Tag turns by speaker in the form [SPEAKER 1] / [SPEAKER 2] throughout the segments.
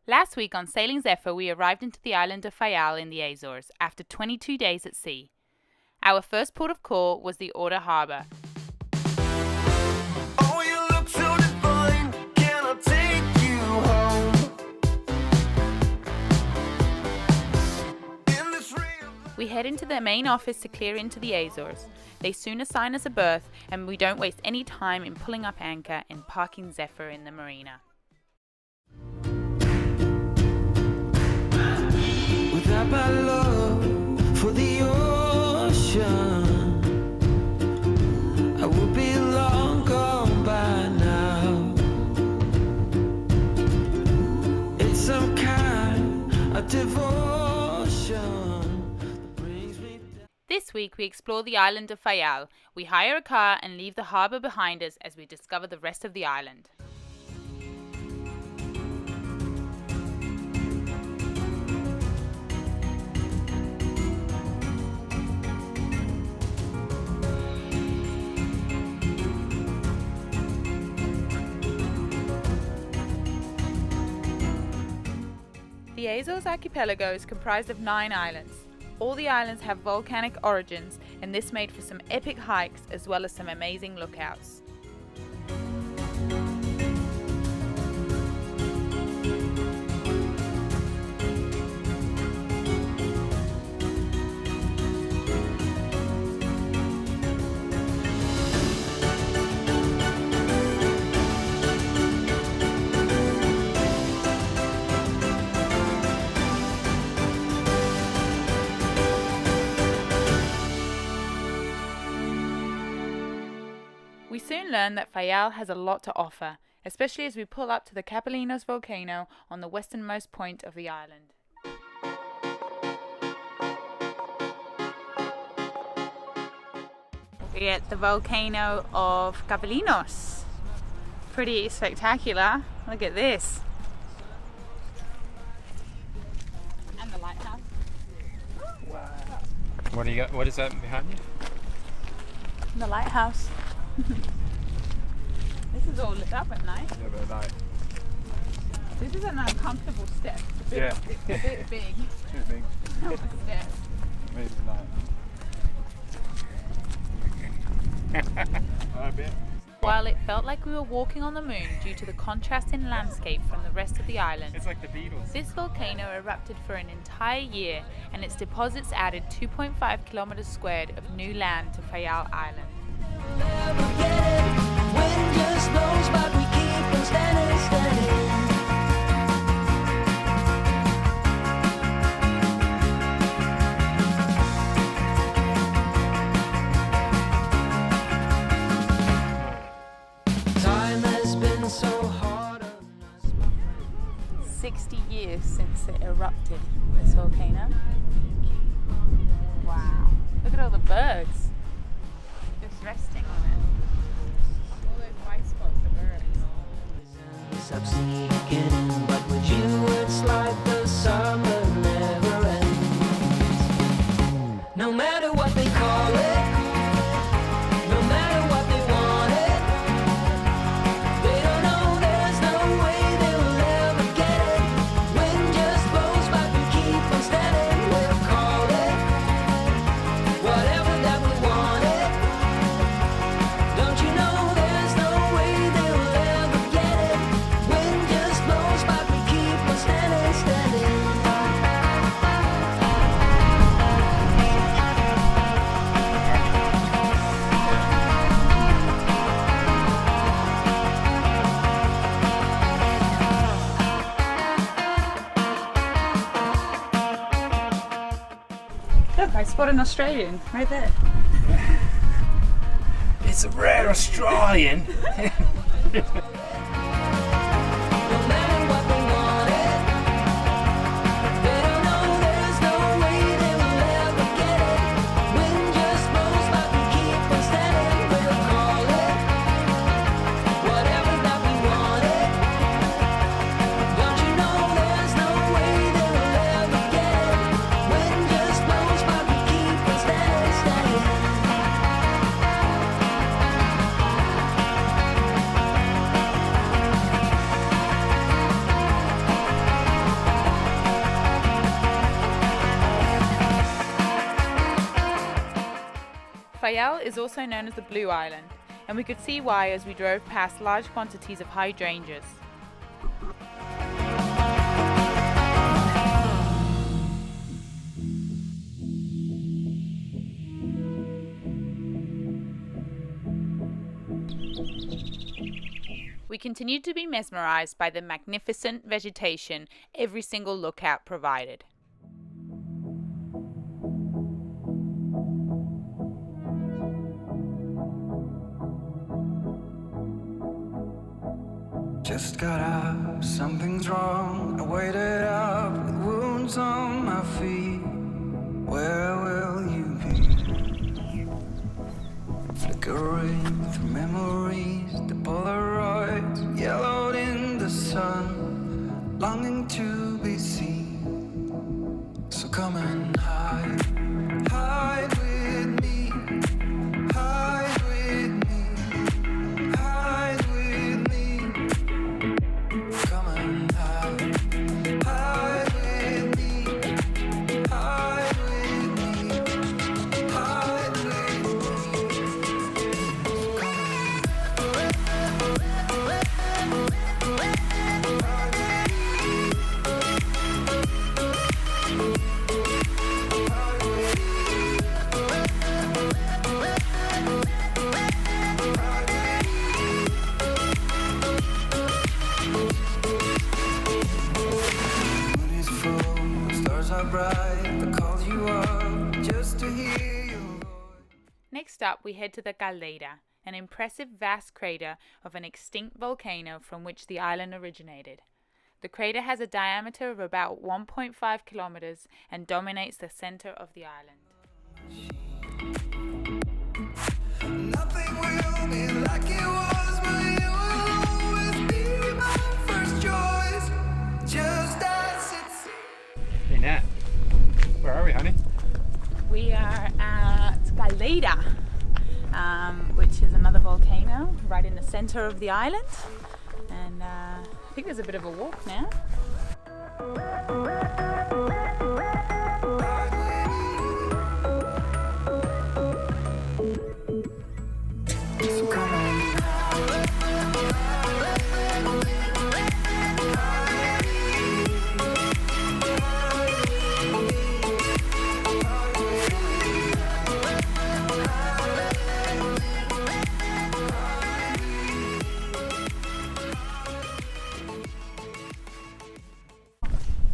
[SPEAKER 1] Last week on Sailing Zephyr, we arrived into the island of Faial in the Azores after 22 days at sea. Our first port of call was the Outer Harbour.
[SPEAKER 2] Oh, you look so divine. Can I take you home? In this real
[SPEAKER 1] We head into the main office to clear into the Azores. They soon assign us a berth, and we don't waste any time in pulling up anchor and parking Zephyr in the marina.
[SPEAKER 2] Without my love for the ocean, I would be long gone by now. It's some kind of devotion that brings me down.
[SPEAKER 1] This week we explore the island of Faial. We hire a car and leave the harbour behind us as we discover the rest of the island. The Azores archipelago is comprised of 9 islands. All the islands have volcanic origins, and this made for some epic hikes as well as some amazing lookouts. We soon learn that Faial has a lot to offer, especially as we pull up to the Capelinhos volcano on the westernmost point of the island. We're at the volcano of Capelinhos. Pretty spectacular. Look at this. And the lighthouse.
[SPEAKER 3] What do you got? What is that behind you?
[SPEAKER 1] And the lighthouse. This is all lit up at night.
[SPEAKER 3] Yeah, but like,
[SPEAKER 1] This is an uncomfortable step. It's a bit big.
[SPEAKER 3] too big.
[SPEAKER 1] Step.
[SPEAKER 3] Maybe like. I bet.
[SPEAKER 1] While it felt like we were walking on the moon due to the contrast in landscape from the rest of the island,
[SPEAKER 3] It's like the Beatles.
[SPEAKER 1] this volcano erupted for an entire year and its deposits added 2.5 kilometers squared of new land to Faial Island.
[SPEAKER 2] Wind just blows, but we keep on standing. Time has been so hard on us.
[SPEAKER 1] 60 years since it erupted, this volcano. Wow. Look at all the birds. Just resting on it. All those white spots of birds.
[SPEAKER 2] Subsequent, but with you it's like the summer never ends. No matter what they call it, no matter what they want it, they don't know there's no way they'll ever get it. Wind just blows, but we keep on standing. We'll call it whatever that we want it. Don't you know there's no way they'll ever get it? Wind just blows, but we keep on standing, standing.
[SPEAKER 1] Look, I spot an Australian right there.
[SPEAKER 3] It's a rare Australian.
[SPEAKER 2] No matter what they want it, they don't know there's no way they will ever get it. Wind just blows, but we keep on standing. We'll call it whatever that we want it. Don't you know there's no way they will ever get it? Wind just blows, but we keep on standing, standing.
[SPEAKER 1] Faial is also known as the Blue Island, and we could see why as we drove past large quantities of hydrangeas. We continued to be mesmerized by the magnificent vegetation every single lookout provided.
[SPEAKER 4] Just got up, something's wrong. I waited up with wounds on my feet. Where will you be? Flickering through memories, the Polaroids yellowed in the sun, longing to be seen. So come and hide, hide with me, hide with me, hide with me. Come and hide, hide with me, hide with me, hide with
[SPEAKER 1] Next up, we head to the Caldera, an impressive vast crater of an extinct volcano from which the island originated. The crater has a diameter of about 1.5 kilometers and dominates the center of the island.
[SPEAKER 4] Nothing will be like it was, but you will always be my first choice. Just as it's.
[SPEAKER 3] Hey Nat, where are we, honey?
[SPEAKER 1] We are at Caldera, which is another volcano right in the center of the island. And I think there's a bit of a walk now.
[SPEAKER 4] So come on.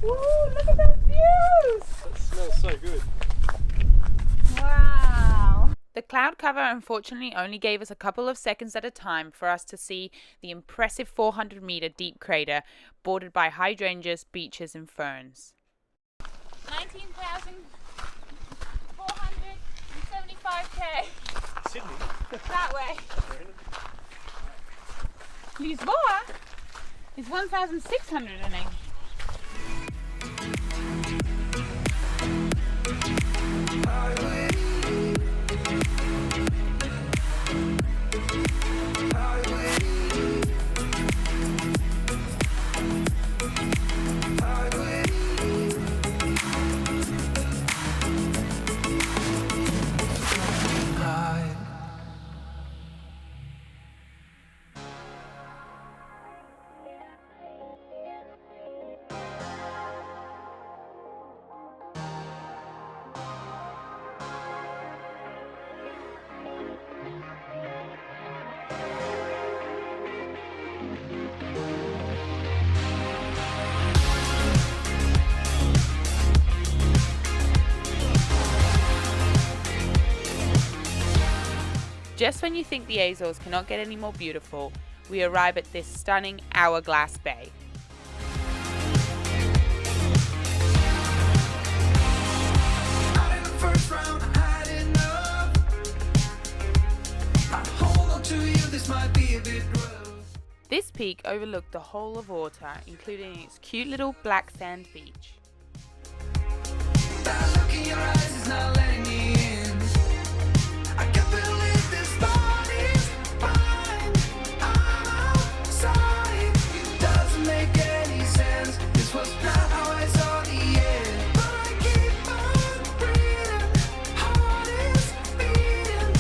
[SPEAKER 1] Woo, look at those views!
[SPEAKER 3] That smells so good.
[SPEAKER 1] Wow! The cloud cover unfortunately only gave us a couple of seconds at a time for us to see the impressive 400-meter deep crater bordered by hydrangeas, beaches and ferns. 19,475k
[SPEAKER 3] Sydney.
[SPEAKER 1] that way. Lisboa is 1,680. Just when you think the Azores cannot get any more beautiful, we arrive at this stunning Hourglass Bay. This peak overlooked the whole of water, including its cute little black sand beach.
[SPEAKER 4] That look in your eyes is not letting me in. I can't believe this body's fine. I'm outside. It doesn't make any sense. This was not how I saw the end. But I keep on breathing. Heart is beating.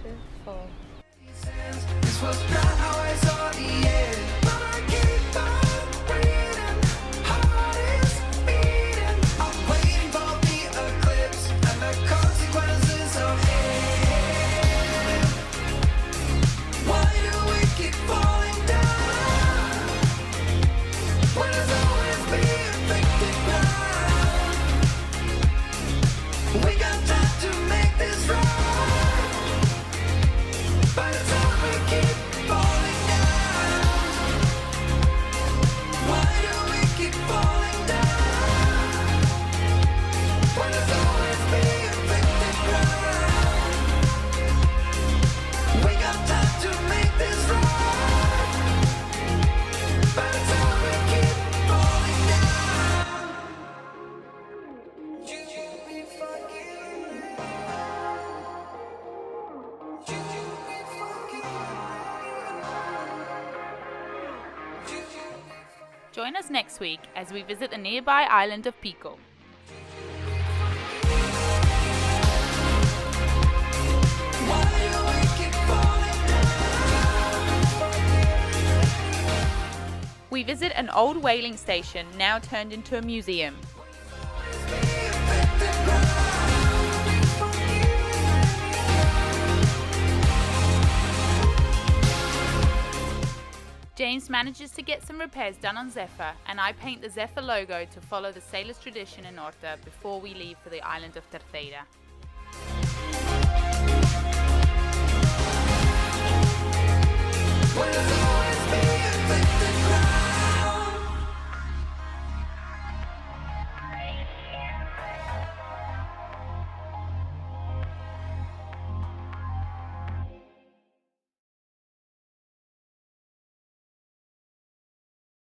[SPEAKER 1] beautiful.
[SPEAKER 4] This was not how I saw the end, but I keep on breathing. Heart is beating. I'm waiting for the eclipse and the consequences of it. Why do we keep falling down when it's always being infected ground? We got time to make this right, but it's all we keep falling down. Why do we keep falling down when it's always being infected ground? We got time to make this right, but it's all we keep falling down. You be forgiven me. You be forgiven me.
[SPEAKER 1] Join us next week as we visit the nearby island of Pico.
[SPEAKER 4] Why do we keep falling down?
[SPEAKER 1] We visit an old whaling station now turned into a museum. James manages to get some repairs done on Zephyr, and I paint the Zephyr logo to follow the sailor's tradition in Horta before we leave for the island of Terceira.